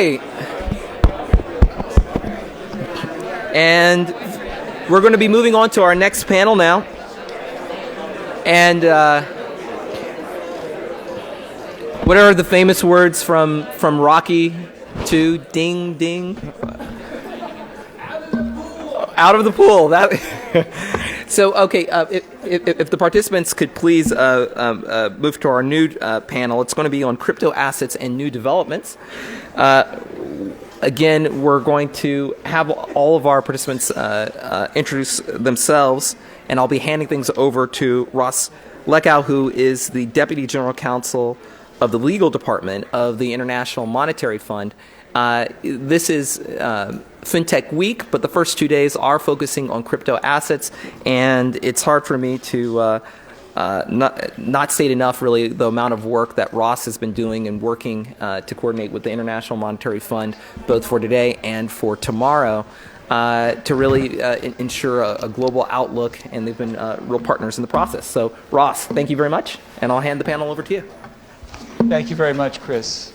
Okay. And we're going to be moving on to our next panel now. And what are the famous words from Rocky 2? Ding, ding. Out of the pool. So, okay, if the participants could please move to our new panel. It's going to be on crypto assets and new developments. Again, we're going to have all of our participants introduce themselves, and I'll be handing things over to Ross Leckow, who is the Deputy General Counsel of the Legal Department of the International Monetary Fund. This is Fintech Week, but the first 2 days are focusing on crypto assets, and it's hard for me to not state enough, really, the amount of work that Ross has been doing and working to coordinate with the International Monetary Fund, both for today and for tomorrow, to really ensure a global outlook, and they've been real partners in the process. So, Ross, thank you very much, and I'll hand the panel over to you. Thank you very much, Chris.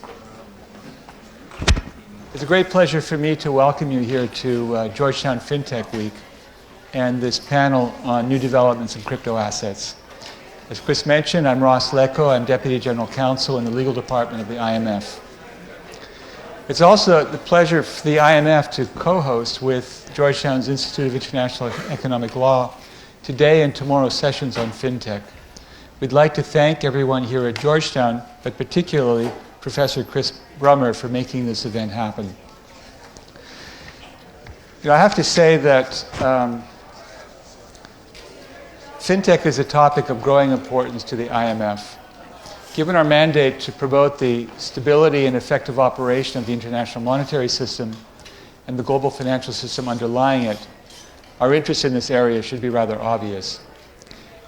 It's a great pleasure for me to welcome you here to Georgetown Fintech Week and this panel on new developments in crypto assets. As Chris mentioned, I'm Ross Leckow. I'm Deputy General Counsel in the Legal Department of the IMF. It's also the pleasure for the IMF to co-host with Georgetown's Institute of International Economic Law today and tomorrow's sessions on fintech. We'd like to thank everyone here at Georgetown, but particularly Professor Chris Brummer for making this event happen. I have to say that fintech is a topic of growing importance to the IMF. Given our mandate to promote the stability and effective operation of the international monetary system and the global financial system underlying it, our interest in this area should be rather obvious.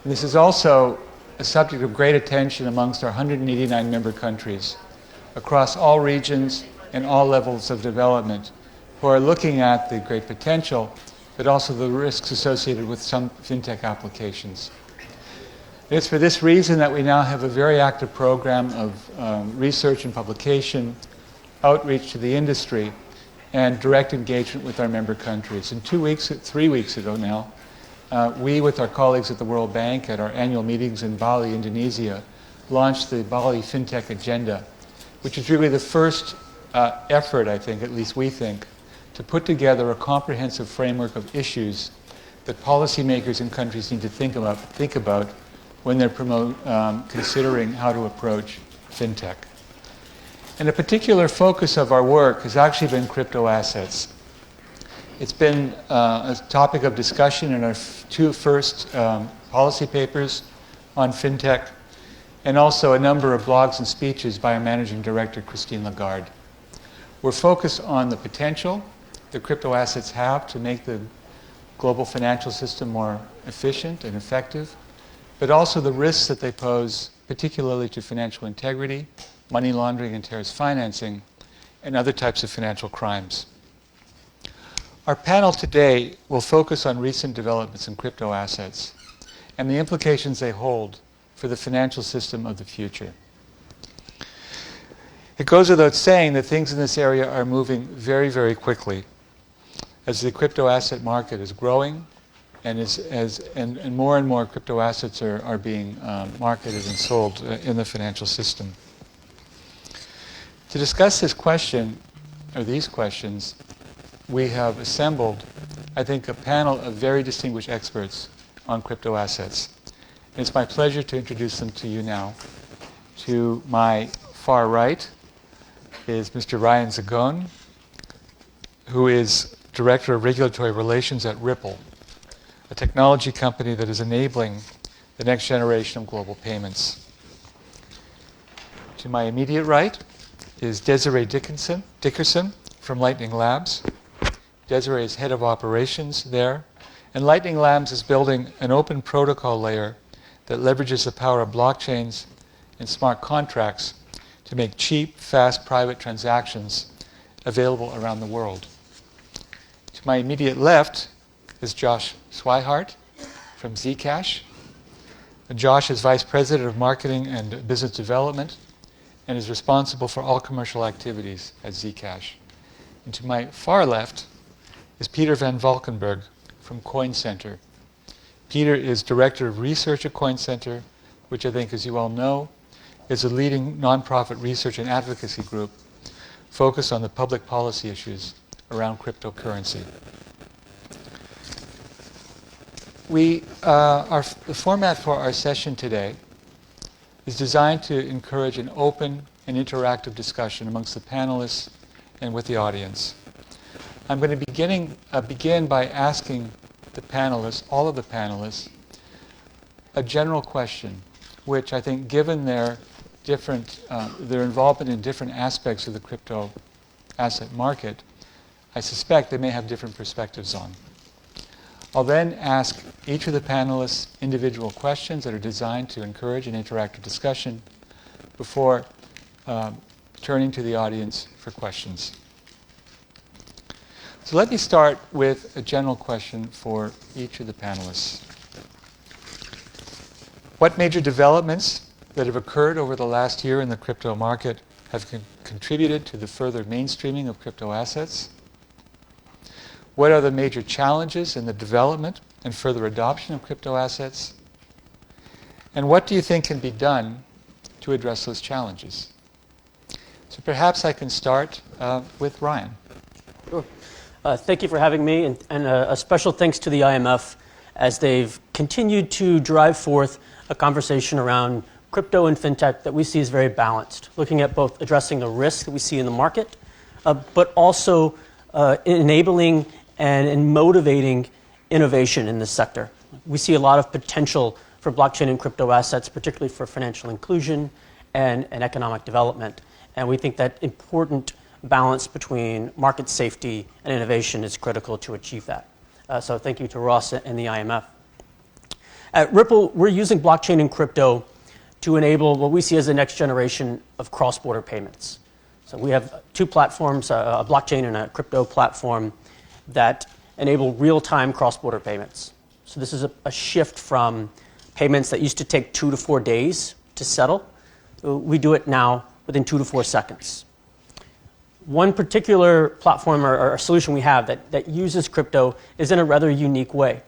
And this is also a subject of great attention amongst our 189 member countries across all regions and all levels of development, who are looking at the great potential, but also the risks associated with some fintech applications. It's for this reason that we now have a very active program of research and publication, outreach to the industry, and direct engagement with our member countries. And 3 weeks ago now, we, with our colleagues at the World Bank at our annual meetings in Bali, Indonesia, launched the Bali Fintech Agenda, which is really the first effort, I think, at least we think, to put together a comprehensive framework of issues that policymakers in countries need to think about when they're considering how to approach fintech. And a particular focus of our work has actually been crypto assets. It's been a topic of discussion in our two first policy papers on fintech, and also a number of blogs and speeches by our Managing Director, Christine Lagarde. We're focused on the potential that crypto assets have to make the global financial system more efficient and effective, but also the risks that they pose, particularly to financial integrity, money laundering and terrorist financing, and other types of financial crimes. Our panel today will focus on recent developments in crypto assets and the implications they hold for the financial system of the future. It goes without saying that things in this area are moving very, very quickly as the crypto asset market is growing and more crypto assets are being marketed and sold in the financial system. To discuss this question, or these questions, we have assembled, I think, a panel of very distinguished experts on crypto assets. And it's my pleasure to introduce them to you now. To my far right is Mr. Ryan Zagone, who is Director of Regulatory Relations at Ripple, a technology company that is enabling the next generation of global payments. To my immediate right is Desiree Dickerson from Lightning Labs. Desiree is head of operations there, and Lightning Labs is building an open protocol layer that leverages the power of blockchains and smart contracts to make cheap, fast, private transactions available around the world. To my immediate left is Josh Swihart from Zcash. Josh is Vice President of Marketing and Business Development and is responsible for all commercial activities at Zcash. And to my far left is Peter van Valkenburgh from Coin Center. Peter is Director of Research at Coin Center, which I think, as you all know, is a leading nonprofit research and advocacy group focused on the public policy issues around cryptocurrency. The format for our session today is designed to encourage an open and interactive discussion amongst the panelists and with the audience. I'm going to begin by asking the panelists, all of the panelists, a general question, which I think, given their involvement in different aspects of the crypto asset market, I suspect they may have different perspectives on. I'll then ask each of the panelists individual questions that are designed to encourage an interactive discussion before turning to the audience for questions. So let me start with a general question for each of the panelists. What major developments that have occurred over the last year in the crypto market have contributed to the further mainstreaming of crypto assets? What are the major challenges in the development and further adoption of crypto assets? And what do you think can be done to address those challenges? So perhaps I can start with Ryan. Sure. Thank you for having me, and a special thanks to the IMF as they've continued to drive forth a conversation around crypto and fintech that we see as very balanced, looking at both addressing the risk that we see in the market, but also enabling and motivating innovation in this sector. We see a lot of potential for blockchain and crypto assets, particularly for financial inclusion and economic development. And we think that important balance between market safety and innovation is critical to achieve that. So thank you to Ross and the IMF. At Ripple, we're using blockchain and crypto to enable what we see as the next generation of cross-border payments. So we have two platforms, a blockchain and a crypto platform, that enable real-time cross-border payments. So this is a shift from payments that used to take 2 to 4 days to settle. We do it now within 2 to 4 seconds. One particular platform or solution we have that uses crypto is in a rather unique way.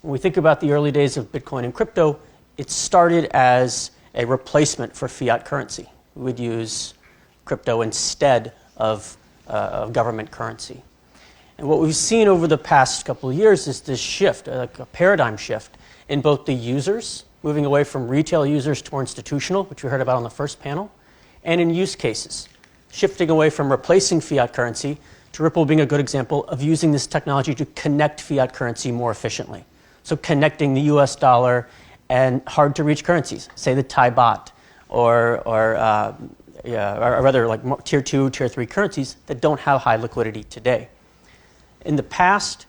When we think about the early days of Bitcoin and crypto, it started as a replacement for fiat currency. We would use crypto instead of government currency. And what we've seen over the past couple of years is this shift, a paradigm shift, in both the users, moving away from retail users to more institutional, which we heard about on the first panel, and in use cases, shifting away from replacing fiat currency to Ripple being a good example of using this technology to connect fiat currency more efficiently. So connecting the US dollar and hard-to-reach currencies, say the Thai baht, or rather like tier 2, tier 3 currencies that don't have high liquidity today. In the past,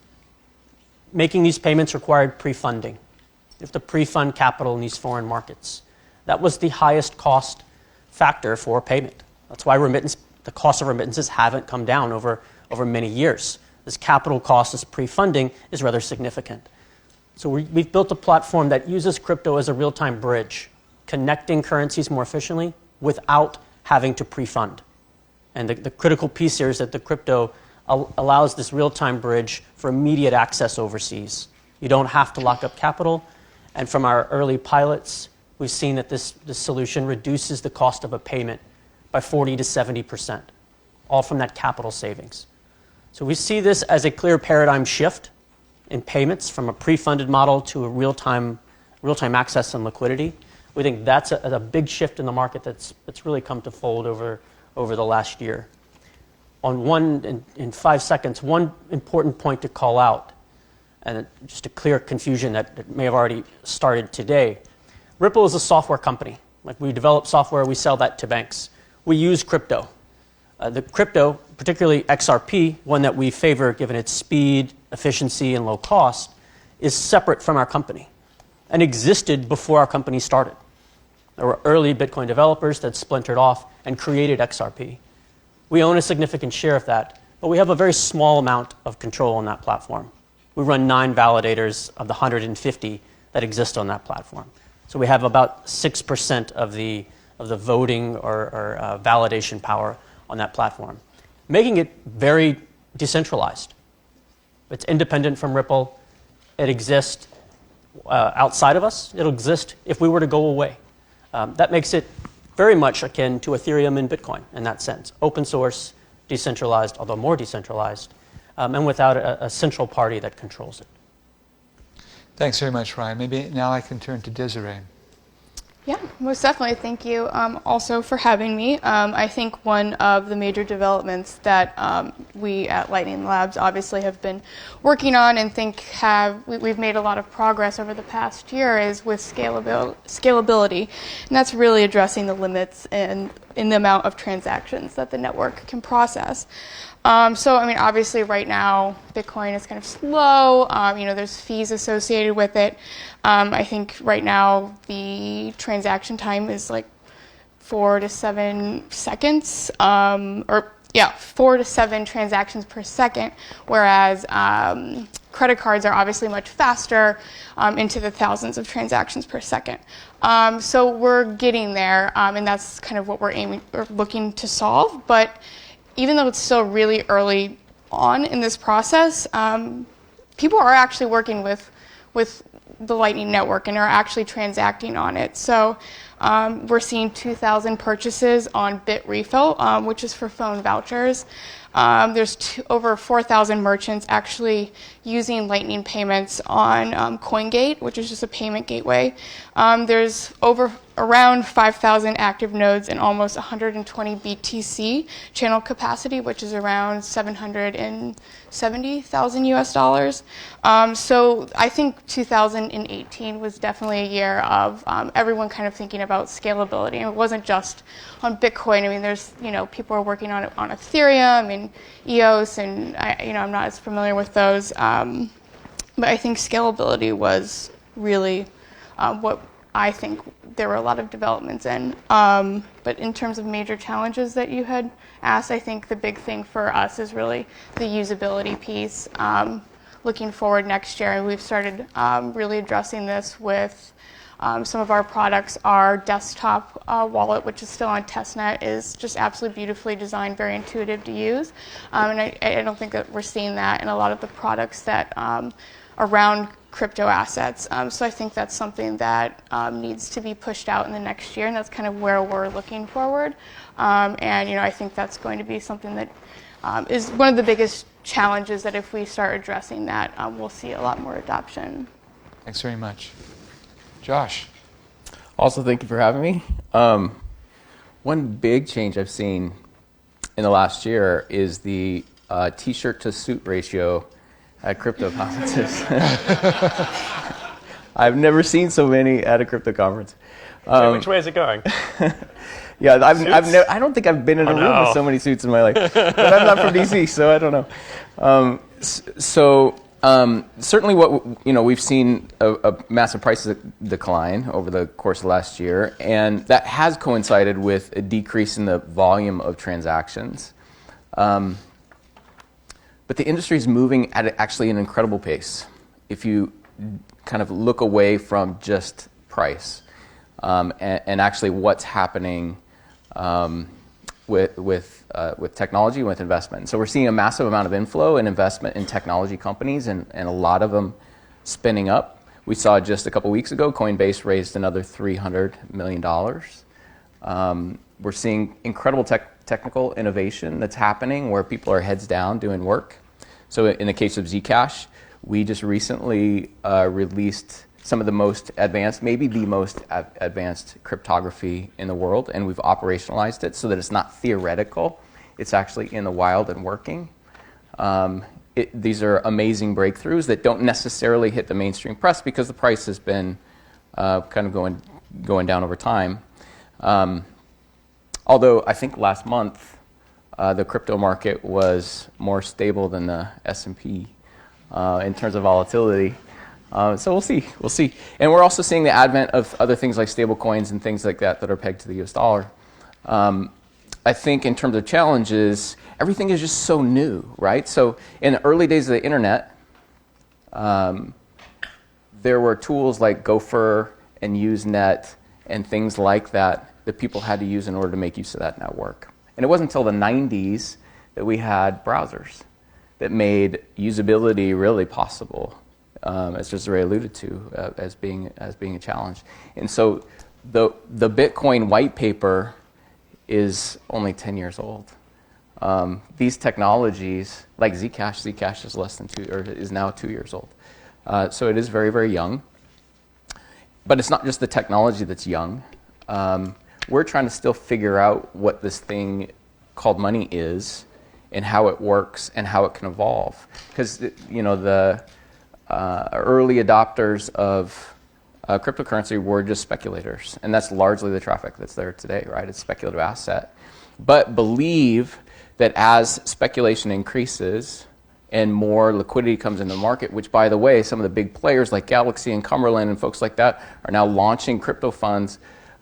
making these payments required pre-funding. You have to pre-fund capital in these foreign markets. That was the highest cost factor for payment. That's why the cost of remittances haven't come down over many years. This capital cost, this pre-funding, is rather significant. So we've built a platform that uses crypto as a real-time bridge, connecting currencies more efficiently without having to pre-fund. And the critical piece here is that the crypto allows this real-time bridge for immediate access overseas. You don't have to lock up capital. And from our early pilots, we've seen that this solution reduces the cost of a payment by 40 to 70%, all from that capital savings. So we see this as a clear paradigm shift in payments from a pre-funded model to a real-time access and liquidity. We think that's a big shift in the market that's really come to fold over the last year. In 5 seconds, one important point to call out, and just to clear confusion that may have already started today. Ripple is a software company. Like, we develop software, we sell that to banks. We use crypto. The crypto, particularly XRP, one that we favor given its speed, efficiency, and low cost, is separate from our company and existed before our company started. There were early Bitcoin developers that splintered off and created XRP. We own a significant share of that, but we have a very small amount of control on that platform. We run 9 validators of the 150 that exist on that platform. So we have about 6% of the of the voting or validation power on that platform, making it very decentralized. It's independent from Ripple. It exists outside of us. It'll exist if we were to go away. That makes it very much akin to Ethereum and Bitcoin in that sense. Open source, decentralized, although more decentralized, and without a central party that controls it. Thanks very much, Ryan. Maybe now I can turn to Desiree. Yeah, most definitely. Thank you also for having me. I think one of the major developments that we at Lightning Labs obviously have been working on and think we've made a lot of progress over the past year is with scalability. And that's really addressing the limits in the amount of transactions that the network can process. So, I mean, obviously right now, Bitcoin is kind of slow. There's fees associated with it. I think right now the transaction time is like 4 to 7 seconds, 4 to 7 transactions per second, whereas credit cards are obviously much faster, into the thousands of transactions per second. So we're getting there, and that's kind of what we're looking to solve. But even though it's still really early on in this process, people are actually working with the Lightning Network and are actually transacting on it. So we're seeing 2,000 purchases on BitRefill, which is for phone vouchers. There's over 4,000 merchants actually using Lightning payments on CoinGate, which is just a payment gateway. There's around 5,000 active nodes and almost 120 BTC channel capacity, which is around 770,000 US dollars. So I think 2018 was definitely a year of everyone kind of thinking about scalability. And it wasn't just on Bitcoin. I mean, there's, people are working on it on Ethereum and EOS, and I'm not as familiar with those. But I think scalability was really what I think there were a lot of developments in. But in terms of major challenges that you had asked, I think the big thing for us is really the usability piece. Looking forward next year, and we've started really addressing this with some of our products. Our desktop wallet, which is still on testnet, is just absolutely beautifully designed, very intuitive to use. And I don't think that we're seeing that in a lot of the products that around crypto assets. So I think that's something that needs to be pushed out in the next year, and that's kind of where we're looking forward. And I think that's going to be something that is one of the biggest challenges, that if we start addressing that, we'll see a lot more adoption. Thanks very much. Josh. Also, thank you for having me. One big change I've seen in the last year is the t-shirt to suit ratio at crypto conferences. I've never seen so many at a crypto conference. Which way is it going? Yeah, I don't think I've been in a room with so many suits in my life. But I'm not from DC, so I don't know. Certainly, we've seen a massive price decline over the course of last year, and that has coincided with a decrease in the volume of transactions. But the industry is moving at actually an incredible pace. If you kind of look away from just price, and actually what's happening with technology and with investment. So we're seeing a massive amount of inflow and investment in technology companies, and a lot of them spinning up. We saw just a couple weeks ago, Coinbase raised another $300 million. We're seeing incredible technical innovation that's happening where people are heads down doing work. So in the case of Zcash, we just recently released some of the most advanced, maybe the most advanced cryptography in the world, and we've operationalized it so that it's not theoretical, it's actually in the wild and working. These are amazing breakthroughs that don't necessarily hit the mainstream press because the price has been kind of going down over time. Although I think last month the crypto market was more stable than the S&P in terms of volatility. So we'll see. And we're also seeing the advent of other things like stable coins and things like that are pegged to the US dollar. I think in terms of challenges, everything is just so new, right? So in the early days of the internet, there were tools like Gopher and Usenet and things like that that people had to use in order to make use of that network. And it wasn't until the 90s that we had browsers that made usability really possible, as Desiree alluded to, as being a challenge. And so the Bitcoin white paper is only 10 years old. These technologies, like Zcash is now 2 years old. So it is very, very young. But it's not just the technology that's young. We're trying to still figure out what this thing called money is, and how it works, and how it can evolve. Because the early adopters of cryptocurrency were just speculators, and that's largely the traffic that's there today, right? It's speculative asset. But believe that as speculation increases and more liquidity comes into the market, which, by the way, some of the big players like Galaxy and Cumberland and folks like that are now launching crypto funds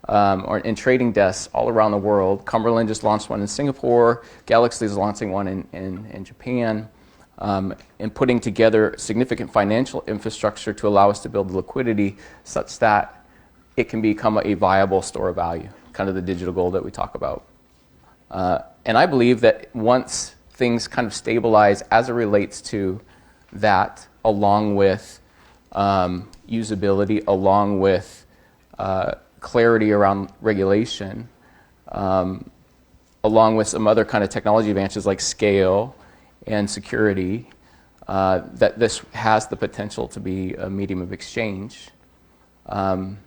or in trading desks all around the world. Cumberland just launched one in Singapore. Galaxy is launching one in Japan, and putting together significant financial infrastructure to allow us to build liquidity such that it can become a viable store of value, kind of the digital gold that we talk about. And I believe that once things kind of stabilize as it relates to that, along with usability, along with clarity around regulation, along with some other kind of technology advances like scale and security, that this has the potential to be a medium of exchange, and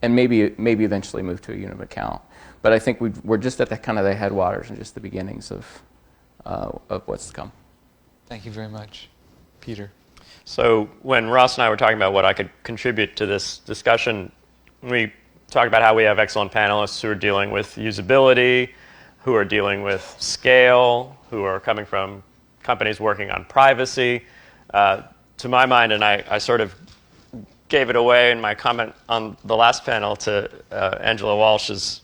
maybe eventually move to a unit of account. But I think we're just at the kind of the headwaters and just the beginnings of what's to come. Thank you very much. Peter. So when Ross and I were talking about what I could contribute to this discussion, we talked about how we have excellent panelists who are dealing with usability, who are dealing with scale, who are coming from companies working on privacy. To my mind, and I sort of gave it away in my comment on the last panel to Angela Walsh's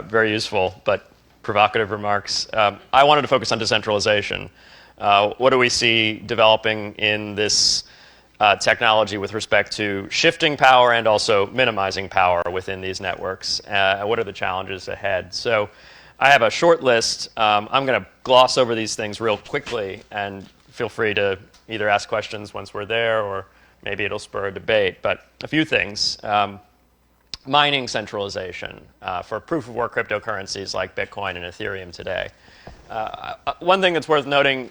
very useful but provocative remarks, I wanted to focus on decentralization. What do we see developing in this technology with respect to shifting power and also minimizing power within these networks? What are the challenges ahead? So I have a short list. I'm going to gloss over these things real quickly, and feel free to either ask questions once we're there, or maybe it'll spur a debate. But a few things. Mining centralization for proof-of-work cryptocurrencies like Bitcoin and Ethereum today. One thing that's worth noting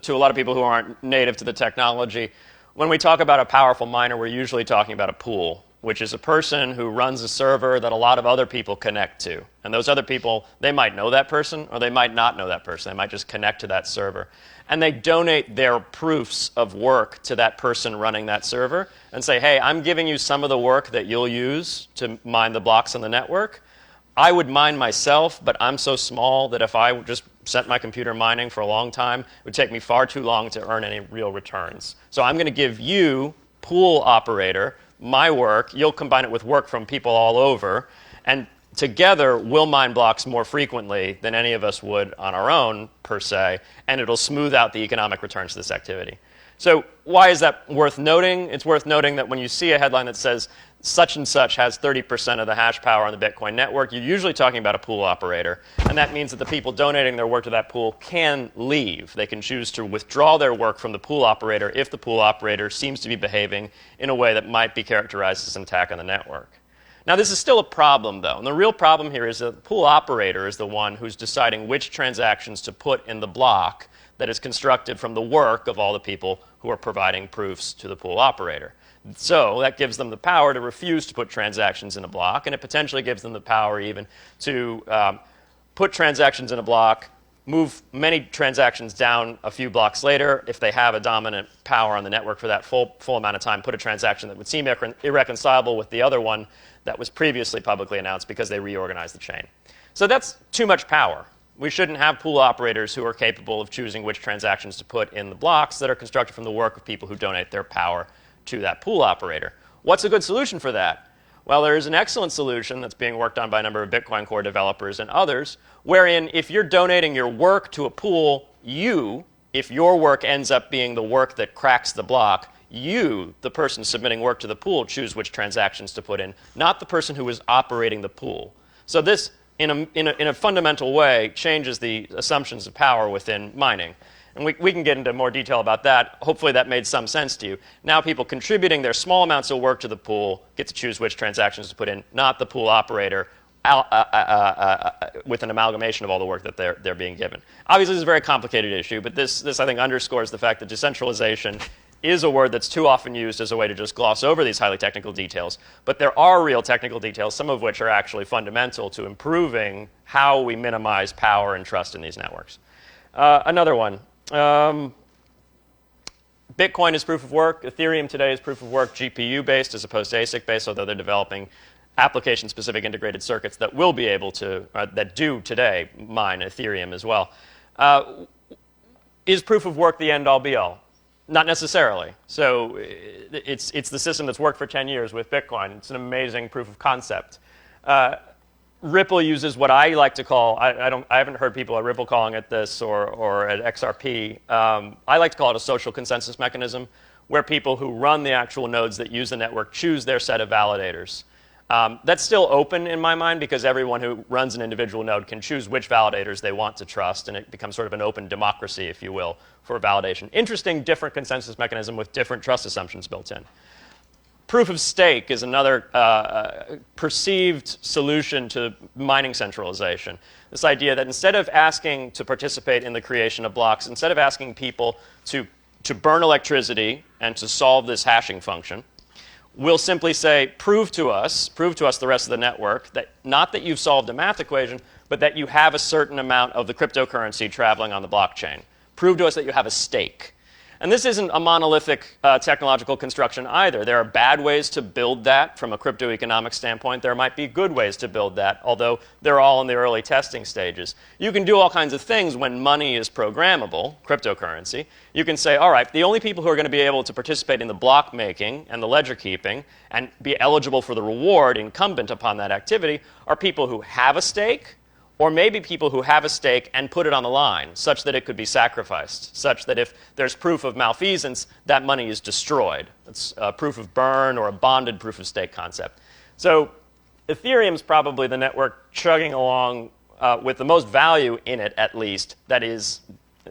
to a lot of people who aren't native to the technology, when we talk about a powerful miner, we're usually talking about a pool, which is a person who runs a server that a lot of other people connect to. And those other people, they might know that person, or they might not know that person. They might just connect to that server. And they donate their proofs of work to that person running that server and say, hey, I'm giving you some of the work that you'll use to mine the blocks on the network. I would mine myself, but I'm so small that if I just sent my computer mining for a long time, it would take me far too long to earn any real returns. So I'm going to give you, pool operator, my work. You'll combine it with work from people all over, and together we'll mine blocks more frequently than any of us would on our own, per se, and it'll smooth out the economic returns to this activity. So why is that worth noting? It's worth noting that when you see a headline that says such and such has 30% of the hash power on the Bitcoin network, you're usually talking about a pool operator. And that means that the people donating their work to that pool can leave. They can choose to withdraw their work from the pool operator if the pool operator seems to be behaving in a way that might be characterized as an attack on the network. Now, this is still a problem, though. And the real problem here is that the pool operator is the one who's deciding which transactions to put in the block that is constructed from the work of all the people who are providing proofs to the pool operator. So that gives them the power to refuse to put transactions in a block, and it potentially gives them the power even to put transactions in a block, move many transactions down a few blocks later if they have a dominant power on the network for that full amount of time, put a transaction that would seem irreconcilable with the other one that was previously publicly announced because they reorganized the chain. So that's too much power. We shouldn't have pool operators who are capable of choosing which transactions to put in the blocks that are constructed from the work of people who donate their power to that pool operator. What's a good solution for that? Well, there is an excellent solution that's being worked on by a number of Bitcoin Core developers and others, wherein if you're donating your work to a pool, if your work ends up being the work that cracks the block, you, the person submitting work to the pool, choose which transactions to put in, not the person who is operating the pool. So this, in a fundamental way, changes the assumptions of power within mining. And we can get into more detail about that. Hopefully that made some sense to you. Now people contributing their small amounts of work to the pool get to choose which transactions to put in, not the pool operator with an amalgamation of all the work that they're being given. Obviously this is a very complicated issue, but this I think underscores the fact that decentralization is a word that's too often used as a way to just gloss over these highly technical details. But there are real technical details, some of which are actually fundamental to improving how we minimize power and trust in these networks. Another one. Bitcoin is proof of work. Ethereum today is proof of work GPU-based as opposed to ASIC-based, although they're developing application-specific integrated circuits that will be able to, that do today mine Ethereum as well. Is proof of work the end-all, be-all? Not necessarily. So it's the system that's worked for 10 years with Bitcoin. It's an amazing proof of concept. Ripple uses what I like to call, I haven't heard people at Ripple calling it this or at XRP. I like to call it a social consensus mechanism where people who run the actual nodes that use the network choose their set of validators. That's still open in my mind because everyone who runs an individual node can choose which validators they want to trust, and it becomes sort of an open democracy, if you will, for validation. Interesting, different consensus mechanism with different trust assumptions built in. Proof of stake is another perceived solution to mining centralization. This idea that instead of asking to participate in the creation of blocks, instead of asking people to burn electricity and to solve this hashing function, we'll simply say, prove to us the rest of the network, that not that you've solved a math equation, but that you have a certain amount of the cryptocurrency traveling on the blockchain. Prove to us that you have a stake. And this isn't a monolithic technological construction either. There are bad ways to build that from a crypto economic standpoint. There might be good ways to build that, although they're all in the early testing stages. You can do all kinds of things when money is programmable, cryptocurrency. You can say, all right, the only people who are going to be able to participate in the block making and the ledger keeping and be eligible for the reward incumbent upon that activity are people who have a stake, or maybe people who have a stake and put it on the line such that it could be sacrificed, such that if there's proof of malfeasance, that money is destroyed. It's a proof of burn or a bonded proof of stake concept. So Ethereum's probably the network chugging along with the most value in it, at least, that is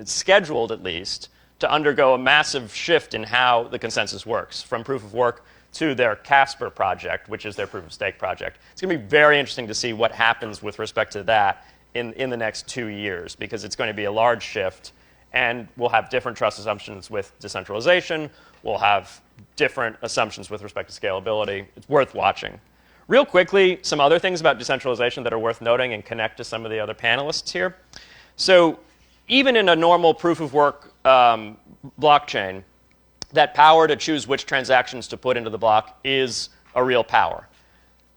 scheduled, at least, to undergo a massive shift in how the consensus works, from proof of work to their Casper project, which is their proof of stake project. It's going to be very interesting to see what happens with respect to that in the next 2 years, because it's going to be a large shift, and we'll have different trust assumptions with decentralization. We'll have different assumptions with respect to scalability. It's worth watching. Real quickly, some other things about decentralization that are worth noting and connect to some of the other panelists here. So even in a normal proof of work blockchain, that power to choose which transactions to put into the block is a real power.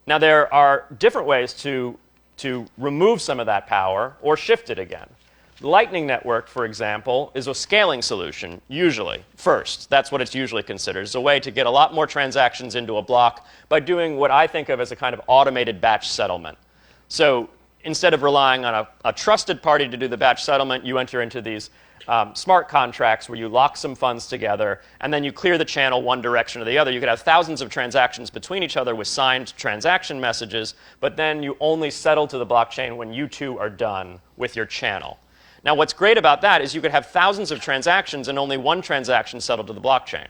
Now, there are different ways to remove some of that power or shift it again. The Lightning Network, for example, is a scaling solution, usually, first. That's what it's usually considered. It's a way to get a lot more transactions into a block by doing what I think of as a kind of automated batch settlement. So instead of relying on a trusted party to do the batch settlement, you enter into these smart contracts where you lock some funds together and then you clear the channel one direction or the other. You could have thousands of transactions between each other with signed transaction messages, but then you only settle to the blockchain when you two are done with your channel. Now, what's great about that is you could have thousands of transactions and only one transaction settled to the blockchain.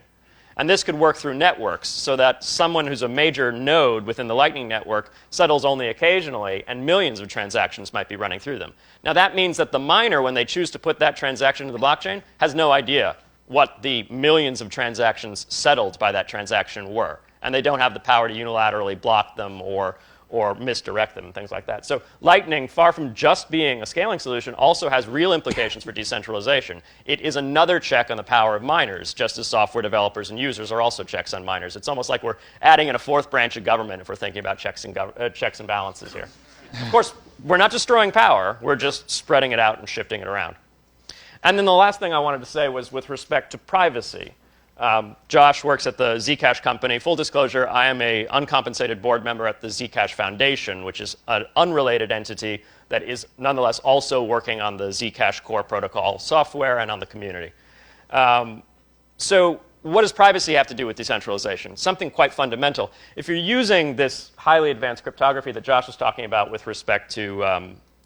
And this could work through networks so that someone who's a major node within the Lightning Network settles only occasionally, and millions of transactions might be running through them. Now, that means that the miner, when they choose to put that transaction into the blockchain, has no idea what the millions of transactions settled by that transaction were. And they don't have the power to unilaterally block them or misdirect them and things like that. So Lightning, far from just being a scaling solution, also has real implications for decentralization. It is another check on the power of miners, just as software developers and users are also checks on miners. It's almost like we're adding in a fourth branch of government if we're thinking about checks and balances here. Of course, we're not destroying power. We're just spreading it out and shifting it around. And then the last thing I wanted to say was with respect to privacy. Josh works at the Zcash company. Full disclosure, I am an uncompensated board member at the Zcash Foundation, which is an unrelated entity that is nonetheless also working on the Zcash core protocol software and on the community. So what does privacy have to do with decentralization? Something quite fundamental. If you're using this highly advanced cryptography that Josh was talking about with respect to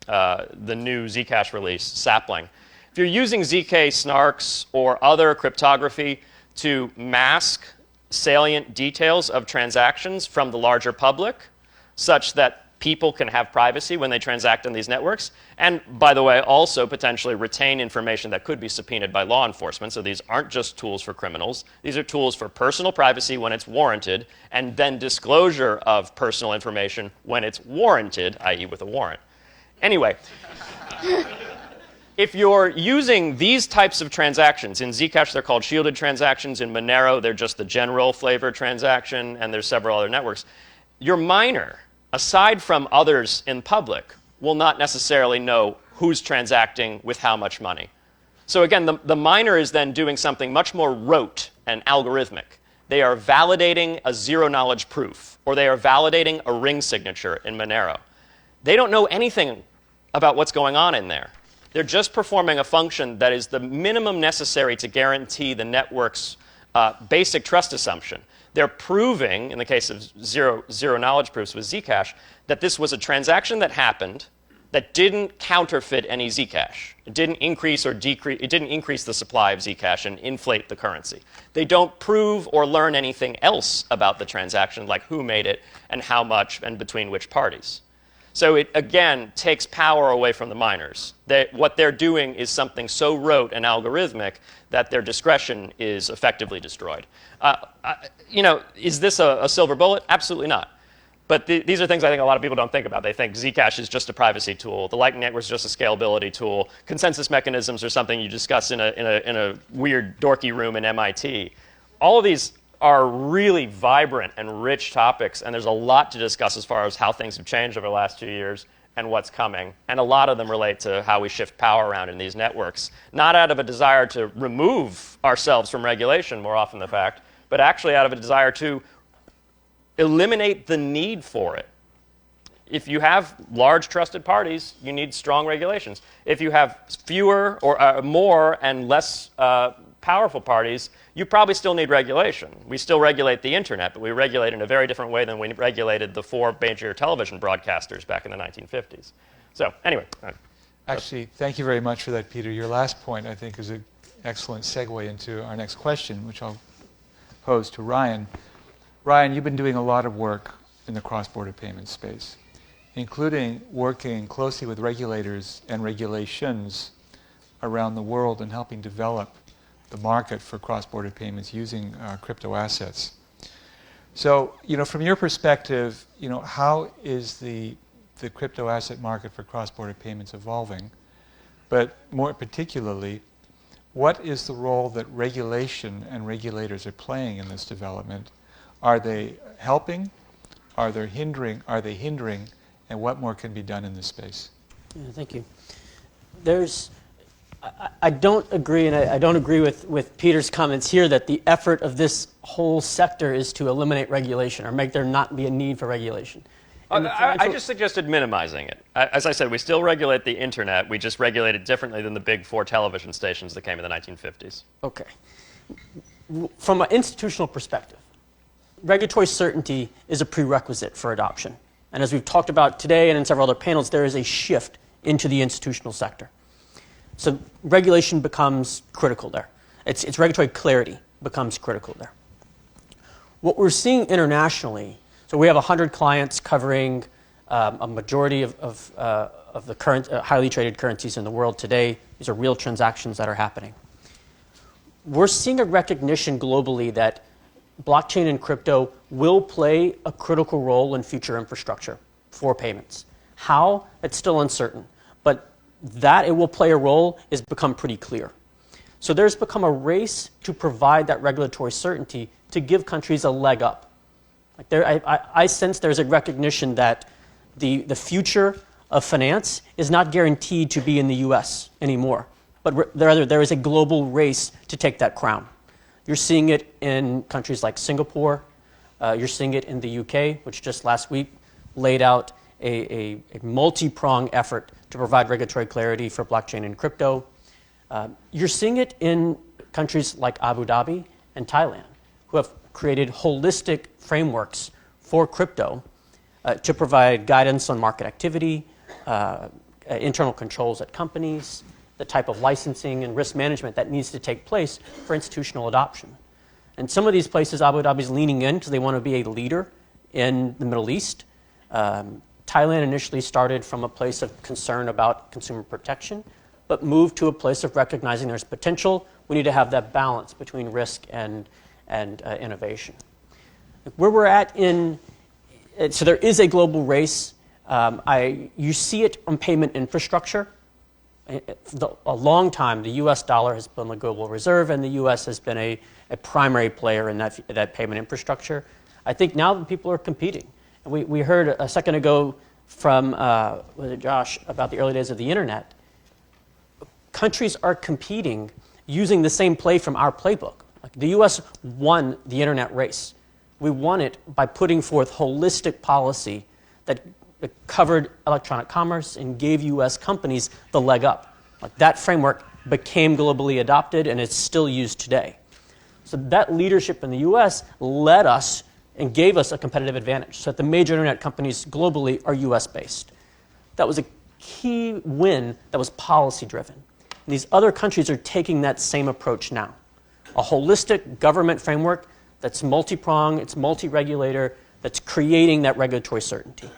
the new Zcash release, Sapling, if you're using ZK snarks or other cryptography to mask salient details of transactions from the larger public, such that people can have privacy when they transact on these networks, and by the way, also potentially retain information that could be subpoenaed by law enforcement. So these aren't just tools for criminals. These are tools for personal privacy when it's warranted, and then disclosure of personal information when it's warranted, i.e. with a warrant. Anyway, if you're using these types of transactions, in Zcash they're called shielded transactions, in Monero they're just the general flavor transaction, and there's several other networks, your miner, aside from others in public, will not necessarily know who's transacting with how much money. So again, the miner is then doing something much more rote and algorithmic. They are validating a zero-knowledge proof, or they are validating a ring signature in Monero. They don't know anything about what's going on in there. They're just performing a function that is the minimum necessary to guarantee the network's basic trust assumption. They're proving, in the case of zero knowledge proofs with Zcash, that this was a transaction that happened that didn't counterfeit any Zcash. It didn't increase or decrease. It didn't increase the supply of Zcash and inflate the currency. They don't prove or learn anything else about the transaction, like who made it and how much and between which parties. So it, again, takes power away from the miners. What they're doing is something so rote and algorithmic that their discretion is effectively destroyed. Is this a silver bullet? Absolutely not. But these are things I think a lot of people don't think about. They think Zcash is just a privacy tool. The Lightning Network is just a scalability tool. Consensus mechanisms are something you discuss in a weird, dorky room in MIT. All of these are really vibrant and rich topics, and there's a lot to discuss as far as how things have changed over the last 2 years and what's coming. And a lot of them relate to how we shift power around in these networks, not out of a desire to remove ourselves from regulation, more often than fact, but actually out of a desire to eliminate the need for it. If you have large trusted parties, you need strong regulations. If you have fewer or more and less powerful parties, you probably still need regulation. We still regulate the internet, but we regulate in a very different way than we regulated the 4 major television broadcasters back in the 1950s. So anyway. Actually, thank you very much for that, Peter. Your last point, I think, is an excellent segue into our next question, which I'll pose to Ryan. Ryan, you've been doing a lot of work in the cross-border payment space, including working closely with regulators and regulations around the world and helping develop the market for cross-border payments using crypto assets. So, from your perspective, how is the crypto asset market for cross-border payments evolving? But more particularly, what is the role that regulation and regulators are playing in this development? Are they helping? Are they hindering? And what more can be done in this space? Yeah, thank you. I don't agree, and I don't agree with Peter's comments here that the effort of this whole sector is to eliminate regulation or make there not be a need for regulation. I just suggested minimizing it. As I said, we still regulate the internet. We just regulate it differently than the big 4 television stations that came in the 1950s. Okay. From an institutional perspective, regulatory certainty is a prerequisite for adoption. And as we've talked about today and in several other panels, there is a shift into the institutional sector. So regulation becomes critical there. It's regulatory clarity becomes critical there. What we're seeing internationally, so we have 100 clients covering a majority of the current highly traded currencies in the world today. These are real transactions that are happening. We're seeing a recognition globally that blockchain and crypto will play a critical role in future infrastructure for payments. How? It's still uncertain. But that it will play a role has become pretty clear. So there's become a race to provide that regulatory certainty to give countries a leg up. I sense there's a recognition that the future of finance is not guaranteed to be in the US anymore, but rather there is a global race to take that crown. You're seeing it in countries like Singapore. You're seeing it in the UK, which just last week laid out a multi-pronged effort to provide regulatory clarity for blockchain and crypto. You're seeing it in countries like Abu Dhabi and Thailand, who have created holistic frameworks for crypto to provide guidance on market activity, internal controls at companies, the type of licensing and risk management that needs to take place for institutional adoption. And some of these places, Abu Dhabi is leaning in because they want to be a leader in the Middle East. Thailand initially started from a place of concern about consumer protection, but moved to a place of recognizing there's potential. We need to have that balance between risk and innovation. Where we're at so there is a global race. You see it on payment infrastructure. For a long time, the U.S. dollar has been the global reserve, and the U.S. has been a primary player in that payment infrastructure. I think now that people are competing. And we heard a second ago from was it Josh about the early days of the internet. Countries are competing using the same play from our playbook. Like the U.S. won the internet race. We won it by putting forth holistic policy that covered electronic commerce and gave U.S. companies the leg up. Like that framework became globally adopted and it's still used today. So that leadership in the U.S. led us and gave us a competitive advantage. So that the major internet companies globally are U.S.-based. That was a key win that was policy-driven. And these other countries are taking that same approach now. A holistic government framework that's multi-pronged, it's multi-regulator, that's creating that regulatory certainty.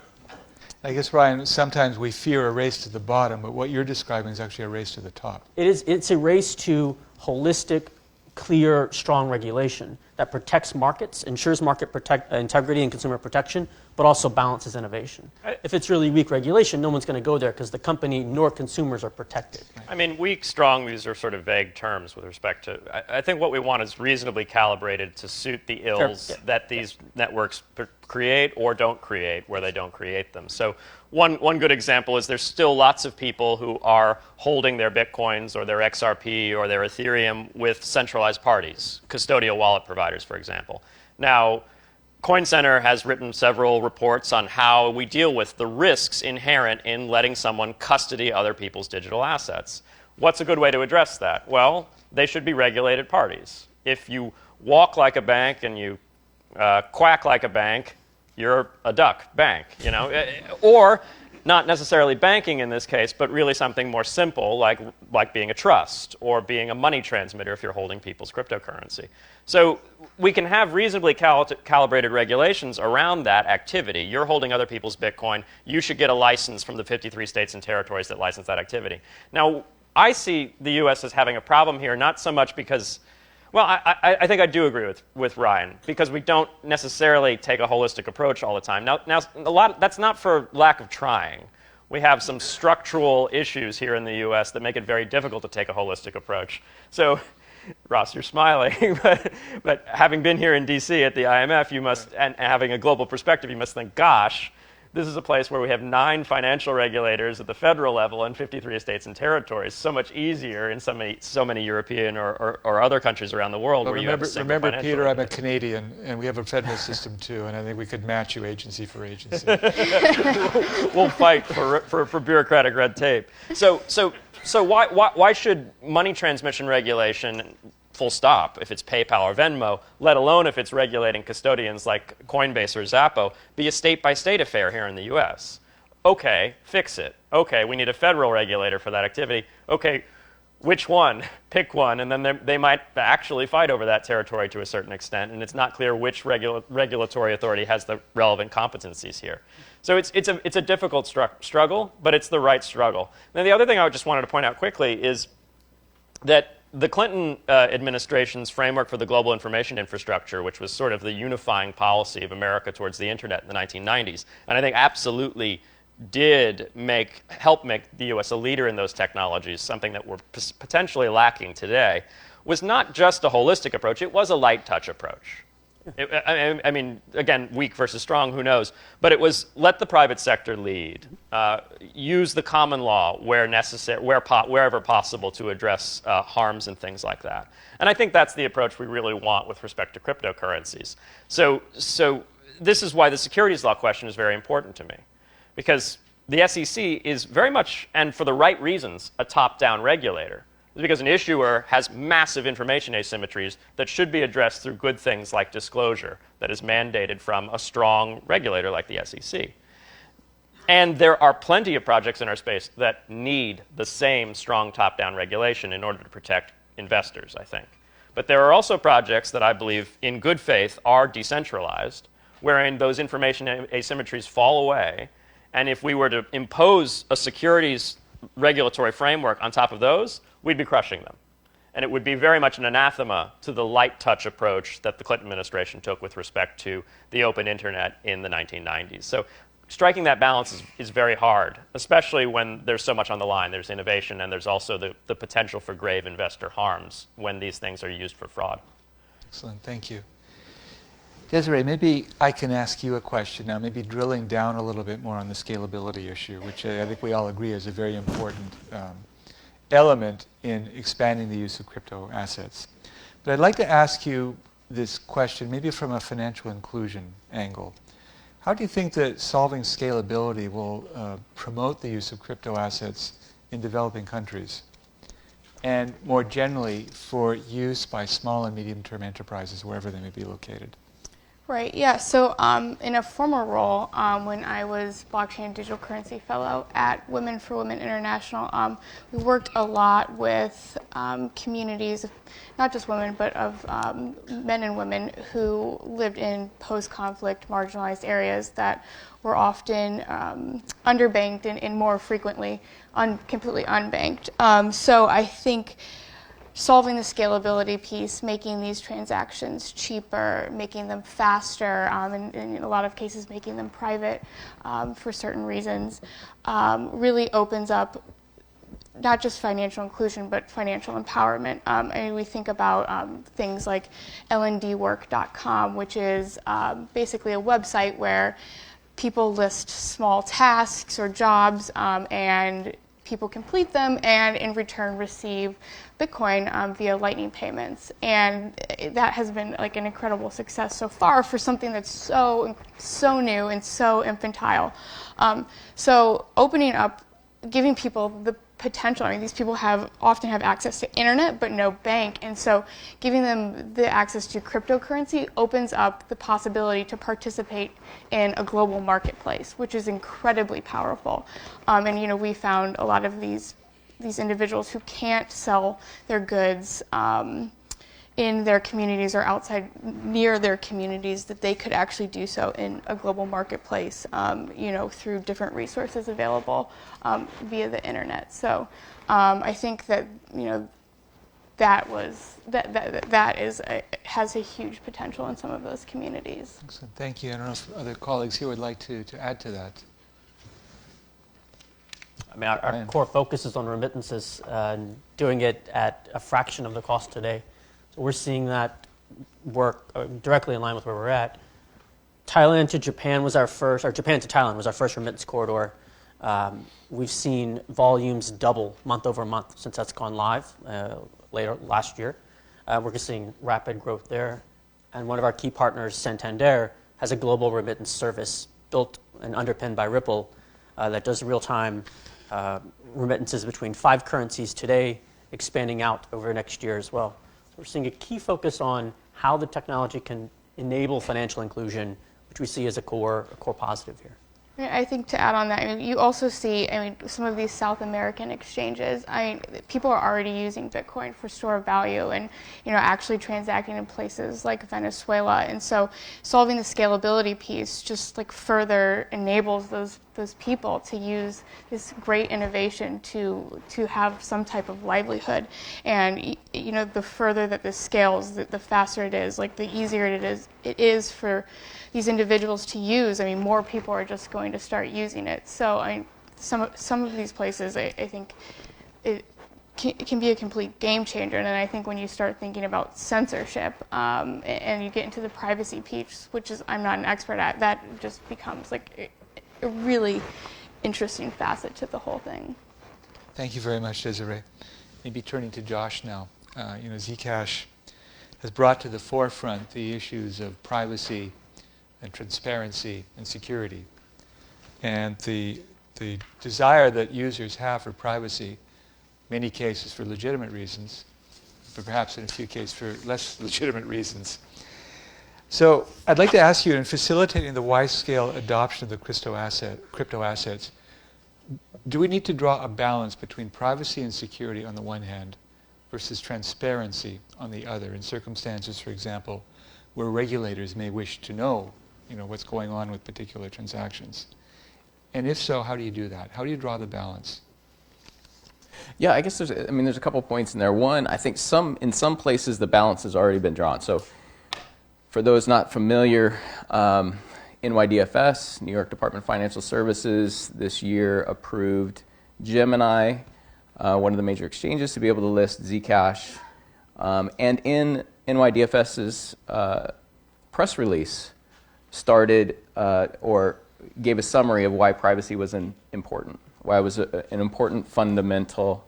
I guess, Ryan, sometimes we fear a race to the bottom, but what you're describing is actually a race to the top. It's a race to holistic, clear, strong regulation that protects markets, ensures market integrity and consumer protection, but also balances innovation. If it's really weak regulation, no one's going to go there because the company nor consumers are protected. I mean, weak, strong, these are sort of vague terms with respect to, I think what we want is reasonably calibrated to suit the ills that these networks create or don't create where they don't create them. So one good example is there's still lots of people who are holding their Bitcoins or their XRP or their Ethereum with centralized parties, custodial wallet providers, for example. Now, Coin Center has written several reports on how we deal with the risks inherent in letting someone custody other people's digital assets. What's a good way to address that? Well, they should be regulated parties. If you walk like a bank and you quack like a bank, you're a duck bank, you know, or not necessarily banking in this case, but really something more simple like being a trust or being a money transmitter if you're holding people's cryptocurrency. So we can have reasonably calibrated regulations around that activity. You're holding other people's Bitcoin. You should get a license from the 53 states and territories that license that activity. Now, I see the U.S. as having a problem here, not so much because, well, I think I do agree with Ryan, because we don't necessarily take a holistic approach all the time. Now that's not for lack of trying. We have some structural issues here in the U.S. that make it very difficult to take a holistic approach. So, Ross, you're smiling, but having been here in D.C. at the IMF, you must, and having a global perspective, you must think, gosh, this is a place where we have 9 financial regulators at the federal level and 53 states and territories. So much easier in so many European or other countries around the world. Well, where remember, you have a single financial Peter, I'm a regulator. Canadian, and we have a federal system too, and I think we could match you agency for agency. We'll fight for bureaucratic red tape. So why should money transmission regulation, full stop, if it's PayPal or Venmo, let alone if it's regulating custodians like Coinbase or Zappo, be a state-by-state affair here in the U.S.? Okay, fix it. Okay, we need a federal regulator for that activity. Okay, which one? Pick one, and then they might actually fight over that territory to a certain extent, and it's not clear which regulatory authority has the relevant competencies here. So it's a difficult struggle, but it's the right struggle. Now, the other thing I just wanted to point out quickly is that the Clinton administration's framework for the global information infrastructure, which was sort of the unifying policy of America towards the internet in the 1990s, and I think absolutely did help make the U.S. a leader in those technologies, something that we're potentially lacking today, was not just a holistic approach, it was a light touch approach. I mean, again, weak versus strong, who knows? But it was let the private sector lead, use the common law where necessary, wherever possible to address harms and things like that. And I think that's the approach we really want with respect to cryptocurrencies. So this is why the securities law question is very important to me, because the SEC is very much, and for the right reasons, a top-down regulator. is because an issuer has massive information asymmetries that should be addressed through good things like disclosure that is mandated from a strong regulator like the SEC. And there are plenty of projects in our space that need the same strong top-down regulation in order to protect investors, I think. But there are also projects that I believe, in good faith, are decentralized, wherein those information asymmetries fall away. And if we were to impose a securities regulatory framework on top of those, we'd be crushing them. And it would be very much an anathema to the light touch approach that the Clinton administration took with respect to the open internet in the 1990s. So striking that balance is very hard, especially when there's so much on the line. There's innovation, and there's also the potential for grave investor harms when these things are used for fraud. Excellent, thank you. Desiree, maybe I can ask you a question now, maybe drilling down a little bit more on the scalability issue, which I think we all agree is a very important element in expanding the use of crypto assets. But I'd like to ask you this question, maybe from a financial inclusion angle. How do you think that solving scalability will promote the use of crypto assets in developing countries? And more generally, for use by small and medium-term enterprises, wherever they may be located? Right, yeah. So in a former role, when I was Blockchain and Digital Currency Fellow at Women for Women International, we worked a lot with communities, not just women, but of men and women who lived in post-conflict marginalized areas that were often underbanked and more frequently completely unbanked. So I think solving the scalability piece, making these transactions cheaper, making them faster, and in a lot of cases making them private for certain reasons, really opens up not just financial inclusion, but financial empowerment. And we think about things like lndwork.com, which is basically a website where people list small tasks or jobs, and people complete them and in return receive Bitcoin via Lightning payments. And that has been like an incredible success so far for something that's so new and so infantile. So opening up, giving people the potential. I mean, these people often have access to internet but no bank, and so giving them the access to cryptocurrency opens up the possibility to participate in a global marketplace, which is incredibly powerful. And we found a lot of these individuals who can't sell their goods in their communities or outside near their communities, that they could actually do so in a global marketplace, through different resources available via the internet. So I think that has a huge potential in some of those communities. Excellent. Thank you. I don't know if other colleagues here would like to add to that. I mean, our core focus is on remittances, and doing it at a fraction of the cost today. So we're seeing that work directly in line with where we're at. Thailand to Japan was our first, or Japan to Thailand was our first remittance corridor. We've seen volumes double month over month since that's gone live later last year. We're just seeing rapid growth there. And one of our key partners, Santander, has a global remittance service built and underpinned by Ripple that does real-time remittances between 5 currencies today, expanding out over next year as well. We're seeing a key focus on how the technology can enable financial inclusion, which we see as a core positive here. I think to add on that, you also see, some of these South American exchanges, people are already using Bitcoin for store of value and, actually transacting in places like Venezuela. And so solving the scalability piece just further enables those people to use this great innovation to have some type of livelihood. And, the further that this scales, the faster it is, the easier it is for these individuals to use. More people are just going to start using it. So some of these places, I think it can be a complete game changer. And then I think when you start thinking about censorship and you get into the privacy piece, which is I'm not an expert at, that just becomes a really interesting facet to the whole thing. Thank you very much, Desiree. Maybe turning to Josh now. Zcash has brought to the forefront the issues of privacy and transparency and security. And the desire that users have for privacy many cases for legitimate reasons, but perhaps in a few cases for less legitimate reasons. So I'd like to ask you, in facilitating the wide-scale adoption of the crypto assets, do we need to draw a balance between privacy and security on the one hand versus transparency on the other, in circumstances, for example, where regulators may wish to know, what's going on with particular transactions? And if so, how do you do that? How do you draw the balance? Yeah, I guess there's a couple points in there. One, I think in some places the balance has already been drawn. So for those not familiar, NYDFS, New York Department of Financial Services, this year approved Gemini, one of the major exchanges, to be able to list Zcash. And in NYDFS's press release started or gave a summary of why privacy was important, why it was an important fundamental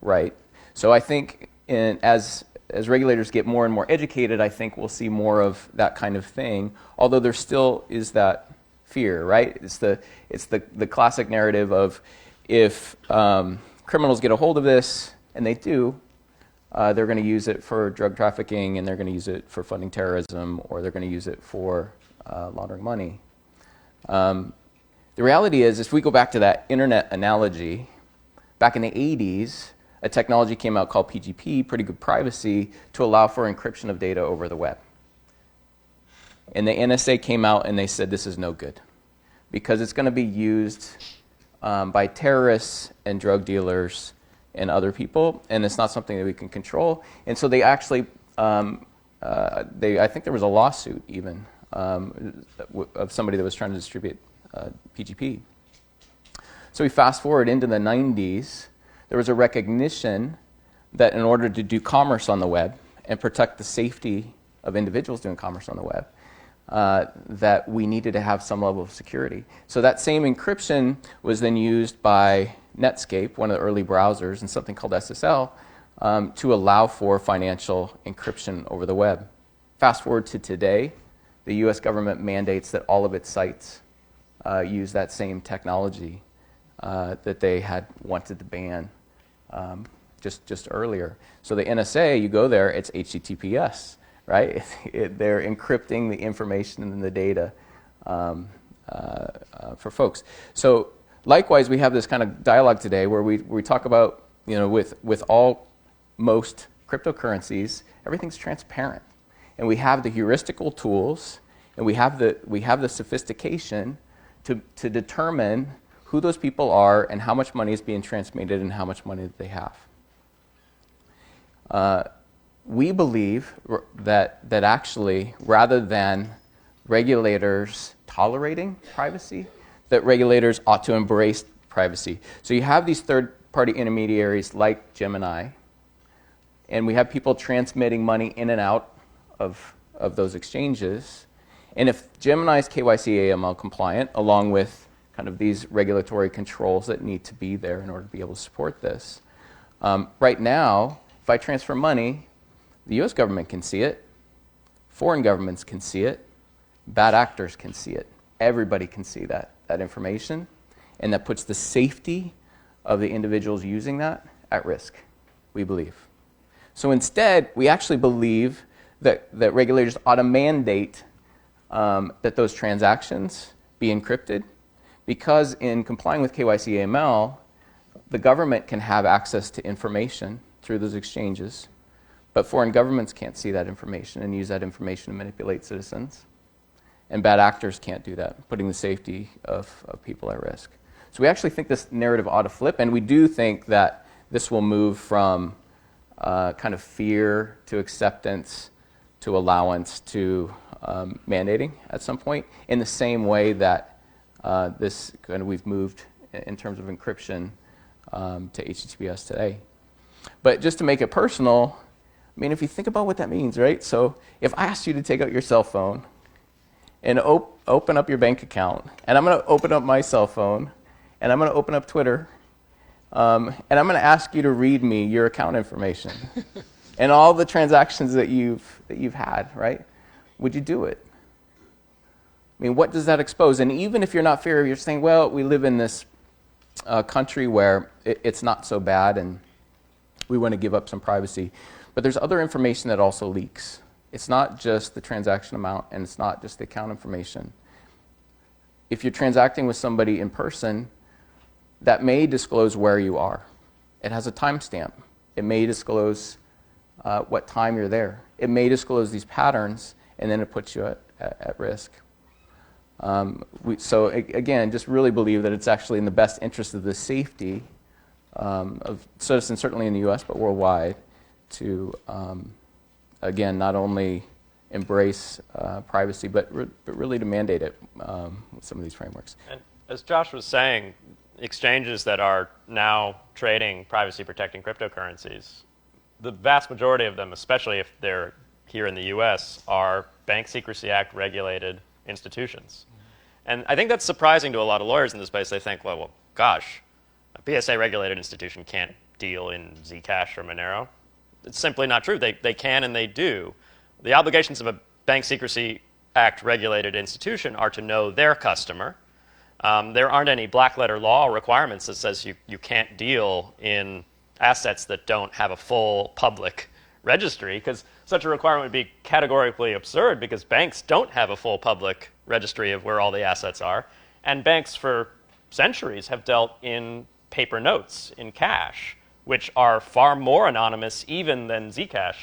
right. So I think as regulators get more and more educated, I think we'll see more of that kind of thing, although there still is that fear, right? It's the classic narrative of if criminals get a hold of this, and they do, they're going to use it for drug trafficking, and they're going to use it for funding terrorism, or they're going to use it for laundering money. The reality is, if we go back to that internet analogy, back in the 80s, a technology came out called PGP, Pretty Good Privacy, to allow for encryption of data over the web. And the NSA came out and they said this is no good because it's going to be used by terrorists and drug dealers and other people, and it's not something that we can control. And so they actually, I think there was a lawsuit even of somebody that was trying to distribute PGP. So we fast forward into the 90s. There was a recognition that in order to do commerce on the web and protect the safety of individuals doing commerce on the web, that we needed to have some level of security. So that same encryption was then used by Netscape, one of the early browsers, and something called SSL, to allow for financial encryption over the web. Fast forward to today, the US government mandates that all of its sites use that same technology that they had wanted to ban just earlier. So the NSA, you go there, it's HTTPS, right? They're encrypting the information and the data for folks. So likewise, we have this kind of dialogue today where we talk about, with most cryptocurrencies, everything's transparent. And we have the heuristical tools, and we have the sophistication to determine who those people are and how much money is being transmitted and how much money that they have. We believe that actually, rather than regulators tolerating privacy, that regulators ought to embrace privacy. So you have these third-party intermediaries like Gemini, and we have people transmitting money in and out of those exchanges. And if Gemini is KYC AML compliant, along with kind of these regulatory controls that need to be there in order to be able to support this. Right now, if I transfer money, the US government can see it, foreign governments can see it, bad actors can see it. Everybody can see that information, and that puts the safety of the individuals using that at risk, we believe. So instead, we actually believe that regulators ought to mandate that those transactions be encrypted, because in complying with KYC AML, the government can have access to information through those exchanges, but foreign governments can't see that information and use that information to manipulate citizens. And bad actors can't do that, putting the safety of people at risk. So we actually think this narrative ought to flip, and we do think that this will move from kind of fear to acceptance to allowance to mandating at some point, in the same way that we've moved in terms of encryption to HTTPS today. But just to make it personal, if you think about what that means, right? So if I asked you to take out your cell phone and open up your bank account, and I'm going to open up my cell phone, and I'm going to open up Twitter, and I'm going to ask you to read me your account information and all the transactions that you've had, right? Would you do it? What does that expose? And even if you're not fair, you're saying, well, we live in this a country where it's not so bad and we want to give up some privacy. But there's other information that also leaks. It's not just the transaction amount, and it's not just the account information. If you're transacting with somebody in person, that may disclose where you are. It has a timestamp. It may disclose what time you're there. It may disclose these patterns, and then it puts you at risk. So again, just really believe that it's actually in the best interest of the safety of citizens, certainly in the U.S., but worldwide, to, again, not only embrace privacy, but really to mandate it with some of these frameworks. And as Josh was saying, exchanges that are now trading privacy-protecting cryptocurrencies, the vast majority of them, especially if they're here in the U.S., are Bank Secrecy Act regulated institutions. And I think that's surprising to a lot of lawyers in this space. They think, well, gosh, a BSA regulated institution can't deal in Zcash or Monero. It's simply not true. They can and they do. The obligations of a Bank Secrecy Act regulated institution are to know their customer. There aren't any black letter law requirements that says you can't deal in assets that don't have a full public registry, because such a requirement would be categorically absurd, because banks don't have a full public registry of where all the assets are. And banks for centuries have dealt in paper notes, in cash, which are far more anonymous even than Zcash.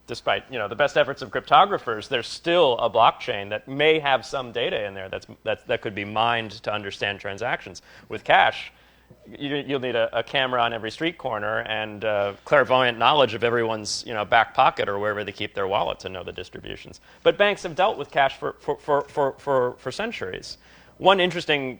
Despite the best efforts of cryptographers, there's still a blockchain that may have some data in there that could be mined to understand transactions. With cash, you'll need a camera on every street corner and clairvoyant knowledge of everyone's back pocket or wherever they keep their wallet to know the distributions. But banks have dealt with cash for centuries. One interesting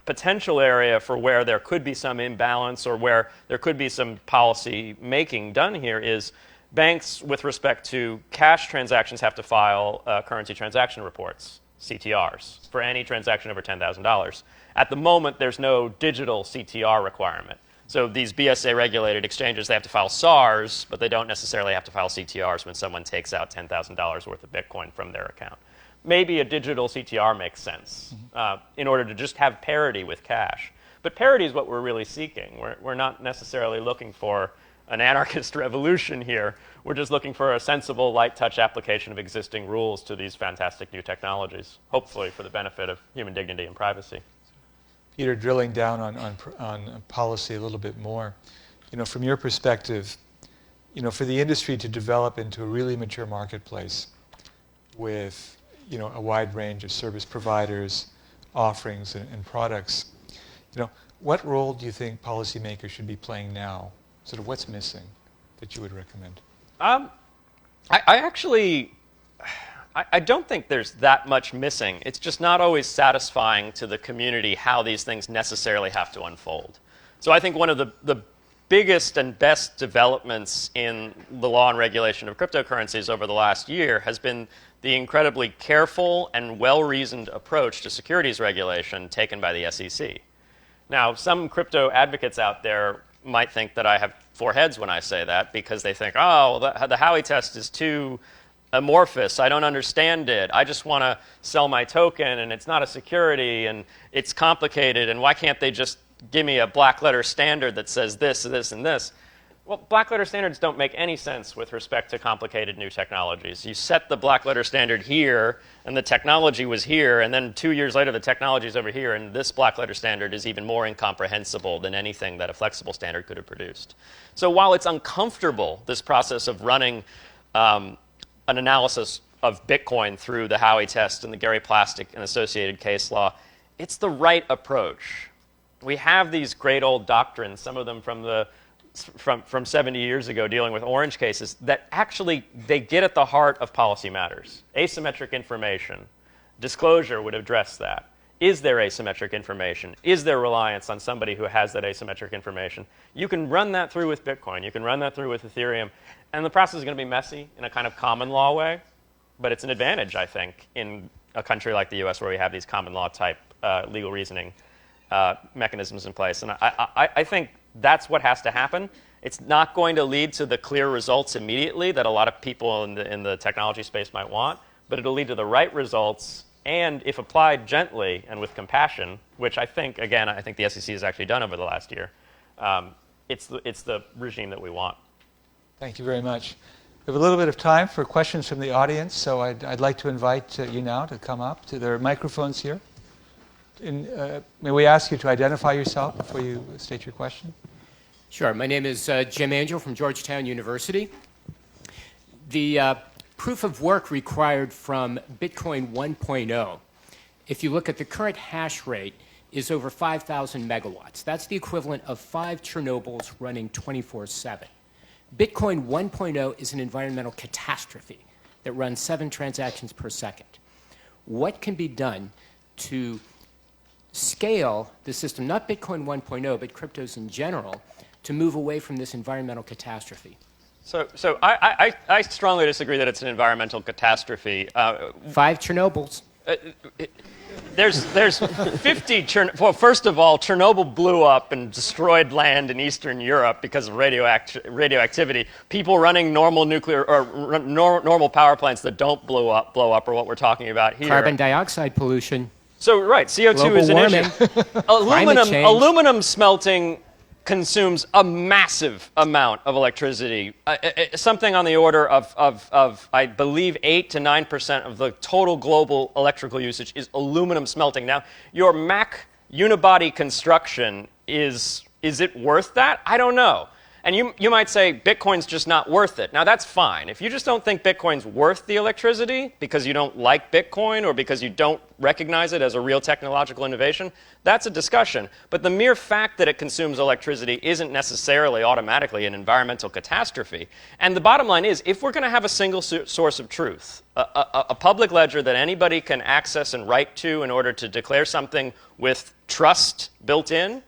potential area for where there could be some imbalance or where there could be some policy making done here is banks, with respect to cash transactions, have to file currency transaction reports, CTRs, for any transaction over $10,000. At the moment, there's no digital CTR requirement. So these BSA-regulated exchanges, they have to file SARs, but they don't necessarily have to file CTRs when someone takes out $10,000 worth of Bitcoin from their account. Maybe a digital CTR makes sense in order to just have parity with cash. But parity is what we're really seeking. We're not necessarily looking for an anarchist revolution here. We're just looking for a sensible, light-touch application of existing rules to these fantastic new technologies, hopefully for the benefit of human dignity and privacy. Peter, drilling down on policy a little bit more, from your perspective, for the industry to develop into a really mature marketplace with, a wide range of service providers, offerings, and products, what role do you think policymakers should be playing now? Sort of what's missing that you would recommend? I don't think there's that much missing. It's just not always satisfying to the community how these things necessarily have to unfold. So I think one of the biggest and best developments in the law and regulation of cryptocurrencies over the last year has been the incredibly careful and well-reasoned approach to securities regulation taken by the SEC. Now, some crypto advocates out there might think that I have four heads when I say that, because they think, oh, the Howey test is too amorphous. I don't understand it. I just want to sell my token, and it's not a security, and it's complicated, and why can't they just give me a black letter standard that says this, this, and this? Well, black letter standards don't make any sense with respect to complicated new technologies. You set the black letter standard here, and the technology was here, and then 2 years later the technology is over here, and this black letter standard is even more incomprehensible than anything that a flexible standard could have produced. So while it's uncomfortable, this process of running an analysis of Bitcoin through the Howey test and the Gary Plastic and associated case law, it's the right approach. We have these great old doctrines, some of them from 70 years ago dealing with orange cases, that actually they get at the heart of policy matters. Asymmetric information. Disclosure would address that. Is there asymmetric information? Is there reliance on somebody who has that asymmetric information? You can run that through with Bitcoin. You can run that through with Ethereum. And the process is going to be messy in a kind of common law way, but it's an advantage, I think, in a country like the US where we have these common law type legal reasoning mechanisms in place. And I think that's what has to happen. It's not going to lead to the clear results immediately that a lot of people in the technology space might want, but it'll lead to the right results and if applied gently and with compassion, which I think the SEC has actually done over the last year, it's the regime that we want. Thank you very much. We have a little bit of time for questions from the audience, so I'd like to invite you now to come up. There are microphones here. May we ask you to identify yourself before you state your question? Sure. My name is Jim Angel from Georgetown University. The proof of work required from Bitcoin 1.0, if you look at the current hash rate, is over 5,000 megawatts. That's the equivalent of 5 Chernobyls running 24/7. Bitcoin 1.0 is an environmental catastrophe that runs 7 transactions per second. What can be done to scale the system, not Bitcoin 1.0, but cryptos in general, to move away from this environmental catastrophe? So I strongly disagree that it's an environmental catastrophe. 5 Chernobyls. There's 50 well, first of all, Chernobyl blew up and destroyed land in Eastern Europe because of radioactivity. People running normal nuclear or normal power plants that don't blow up are what we're talking about here. Carbon dioxide pollution. So right, CO2 Global is an warming. issue. Aluminum smelting consumes a massive amount of electricity, something on the order of I believe 8 to 9% of the total global electrical usage is aluminum smelting. Now, your Mac unibody construction, is it worth that? I don't know. And you might say Bitcoin's just not worth it. Now, that's fine. If you just don't think Bitcoin's worth the electricity because you don't like Bitcoin or because you don't recognize it as a real technological innovation, that's a discussion. But the mere fact that it consumes electricity isn't necessarily automatically an environmental catastrophe. And the bottom line is, if we're going to have a single source of truth, a public ledger that anybody can access and write to in order to declare something with trust built in,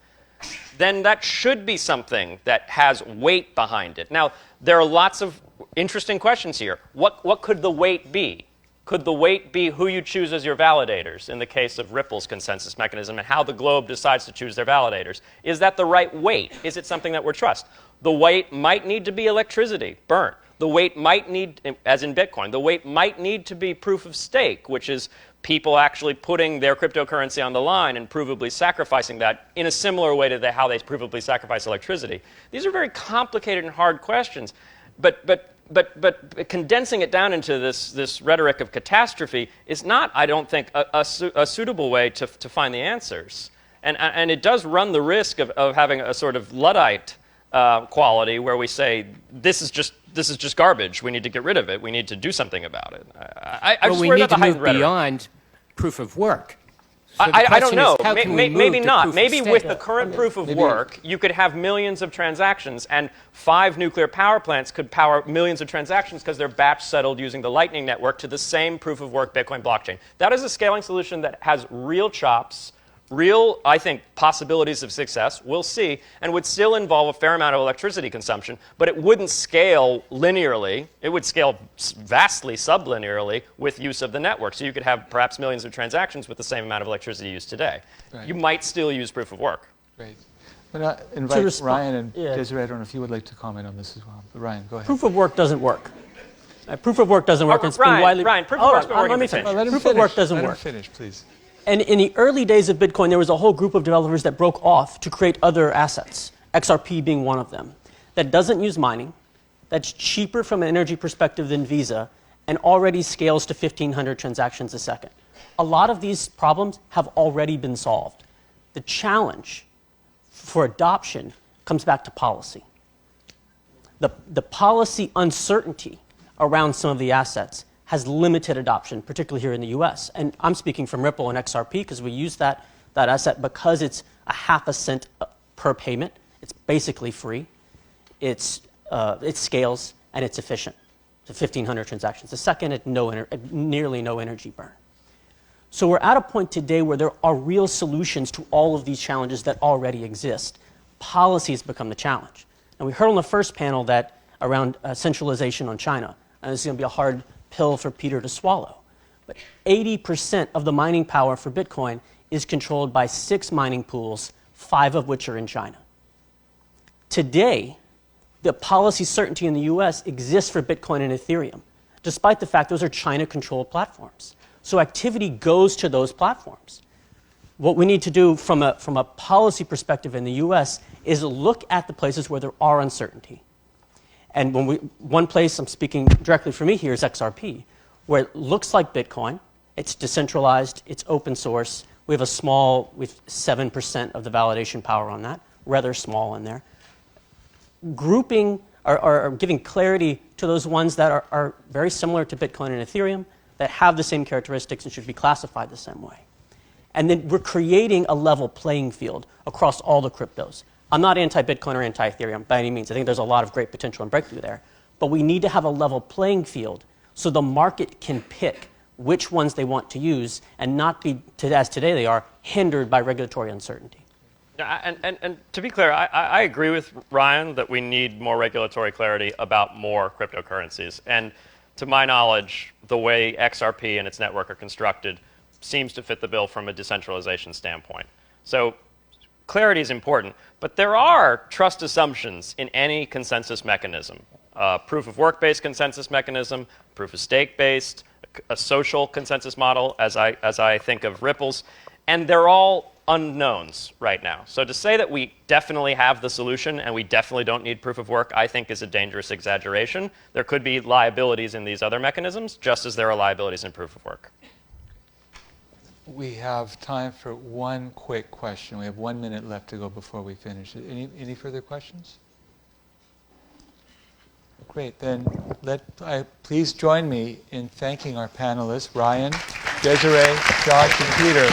then that should be something that has weight behind it. Now, there are lots of interesting questions here. What could the weight be? Could the weight be who you choose as your validators in the case of Ripple's consensus mechanism and how the globe decides to choose their validators? Is that the right weight? Is it something that we're trust? The weight might need to be electricity, burnt. The weight might need, as in Bitcoin, the weight might need to be proof of stake, which is people actually putting their cryptocurrency on the line and provably sacrificing that in a similar way to how they provably sacrifice electricity. These are very complicated and hard questions, but condensing it down into this rhetoric of catastrophe is not, I don't think, a suitable way to find the answers. And it does run the risk of having a sort of Luddite quality where we say, this is just garbage. We need to get rid of it. We need to do something about it. We need to move beyond proof of work. So I don't know. Maybe not. Maybe with the current proof of work, you could have millions of transactions, and 5 nuclear power plants could power millions of transactions because they're batch settled using the Lightning Network to the same proof of work Bitcoin blockchain. That is a scaling solution that has real chops, real, I think, possibilities of success, we'll see, and would still involve a fair amount of electricity consumption, but it wouldn't scale linearly. It would scale vastly sublinearly with use of the network. So you could have perhaps millions of transactions with the same amount of electricity used today. Right. You might still use proof of work. Great. I'm going to invite Ryan and Desiree. I don't know if you would like to comment on this as well. But Ryan, go ahead. Proof of work doesn't work. Proof of work doesn't work. It's been widely... Ryan, proof of work's been working. Let me finish. Proof of work doesn't work. Let him finish, please. And in the early days of Bitcoin, there was a whole group of developers that broke off to create other assets, XRP being one of them, that doesn't use mining, that's cheaper from an energy perspective than Visa, and already scales to 1,500 transactions a second. A lot of these problems have already been solved. The challenge for adoption comes back to policy. The policy uncertainty around some of the assets has limited adoption, particularly here in the US. And I'm speaking from Ripple and XRP because we use that asset because it's a half a cent per payment. It's basically free. It scales and it's efficient. It's 1,500 transactions a second at nearly no energy burn. So we're at a point today where there are real solutions to all of these challenges that already exist. Policy has become the challenge. And we heard on the first panel that around centralization on China, and this is going to be a hard pill for Peter to swallow. But 80% of the mining power for Bitcoin is controlled by 6 mining pools, 5 of which are in China. Today, the policy certainty in the US exists for Bitcoin and Ethereum, despite the fact those are China-controlled platforms. So activity goes to those platforms. What we need to do from a policy perspective in the US is look at the places where there are uncertainty. And one place, I'm speaking directly for me here, is XRP, where it looks like Bitcoin. It's decentralized, it's open source. We have 7% of the validation power on that, rather small in there. Grouping or giving clarity to those ones that are very similar to Bitcoin and Ethereum, that have the same characteristics and should be classified the same way. And then we're creating a level playing field across all the cryptos. I'm not anti-Bitcoin or anti-Ethereum by any means. I think there's a lot of great potential and breakthrough there. But we need to have a level playing field so the market can pick which ones they want to use and not be, as today they are, hindered by regulatory uncertainty. And to be clear, I agree with Ryan that we need more regulatory clarity about more cryptocurrencies. And to my knowledge, the way XRP and its network are constructed seems to fit the bill from a decentralization standpoint. So clarity is important, but there are trust assumptions in any consensus mechanism. Proof of work-based consensus mechanism, proof of stake-based, a social consensus model, as I think of Ripple's, and they're all unknowns right now. So to say that we definitely have the solution and we definitely don't need proof of work, I think is a dangerous exaggeration. There could be liabilities in these other mechanisms, just as there are liabilities in proof of work. We have time for one quick question. We have 1 minute left to go before we finish. Any further questions? Great. Then please join me in thanking our panelists, Ryan, Desiree, Josh, and Peter.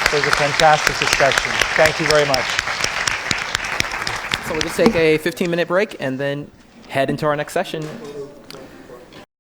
It was a fantastic discussion. Thank you very much. So we'll just take a 15-minute break and then head into our next session.